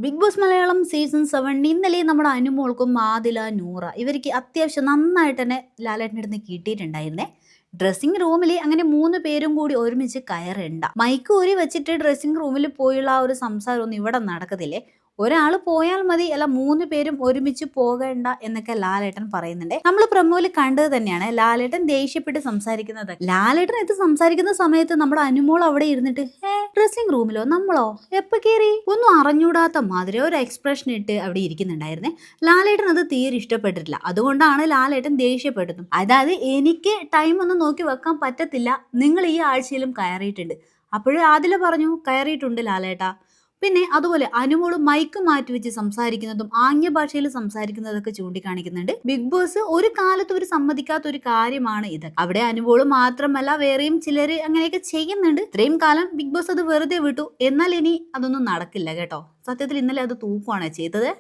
Big boss Malayalam season 7 ഇന്നലെ നമ്മുടെ അനുമോൾക്കും ആദില നൂറ ഇവർക്ക് അത്യാവശ്യം നന്നായിട്ട് തന്നെ ലാലേട്ടൻ്റെ അടുത്ത് കിട്ടിയിട്ടുണ്ടായിരുന്നേ. ഡ്രസ്സിംഗ് റൂമിൽ അങ്ങനെ 3 പേരും കൂടി ഒരുമിച്ച് കയറണ്ട, മൈക്ക് ഊരി വെച്ചിട്ട് ഡ്രസ്സിംഗ് റൂമിൽ പോയുള്ള ആ ഒരു സംസാരമൊന്നും ഇവിടെ നടക്കത്തില്ലേ. ഒരാൾ പോയാൽ മതി, അല്ല 3 പേരും ഒരുമിച്ച് പോകേണ്ട എന്നൊക്കെ ലാലേട്ടൻ പറയുന്നുണ്ട്. നമ്മൾ പ്രമോല് കണ്ടത് തന്നെയാണ് ലാലേട്ടൻ ദേഷ്യപ്പെട്ട് സംസാരിക്കുന്നത്. ലാലേട്ടൻ ഇത് സംസാരിക്കുന്ന സമയത്ത് നമ്മുടെ അനുമോൾ അവിടെ ഇരുന്നിട്ട് ഡ്രസ്സിംഗ് റൂമിലോ നമ്മളോ എപ്പോ കയറി ഒന്നും അറിഞ്ഞൂടാത്ത മാതിരി ഒരു എക്സ്പ്രഷൻ ഇട്ട് അവിടെ ഇരിക്കുന്നുണ്ടായിരുന്നേ. ലാലേട്ടൻ അത് തീരെ ഇഷ്ടപ്പെട്ടിട്ടില്ല. അതുകൊണ്ടാണ് ലാലേട്ടൻ ദേഷ്യപ്പെട്ടതും. അതായത് എനിക്ക് ടൈം ഒന്നും നോക്കി വെക്കാൻ പറ്റത്തില്ല, നിങ്ങൾ ഈ ആഴ്ചയിലും കയറിയിട്ടുണ്ട്. അപ്പോഴേ ആദില പറഞ്ഞു കയറിയിട്ടുണ്ട് ലാലേട്ടാ. പിന്നെ അതുപോലെ അനുമോള് മൈക്ക് മാറ്റി വെച്ച് സംസാരിക്കുന്നതും ആംഗ്യ ഭാഷയിൽ സംസാരിക്കുന്നതൊക്കെ ചൂണ്ടിക്കാണിക്കുന്നുണ്ട്. ബിഗ് ബോസ് ഒരു കാലത്ത് ഒരു സമ്മതിക്കാത്ത ഒരു കാര്യമാണ് ഇത്. അവിടെ അനുമോള് മാത്രമല്ല വേറെയും ചിലര് അങ്ങനെയൊക്കെ ചെയ്യുന്നുണ്ട്. ഇത്രയും കാലം ബിഗ് ബോസ് അത് വെറുതെ വിട്ടു. എന്നാൽ ഇനി അതൊന്നും നടക്കില്ല കേട്ടോ. സത്യത്തിൽ ഇന്നലെ അത് തൂക്കുവാണ് ചെയ്തത്.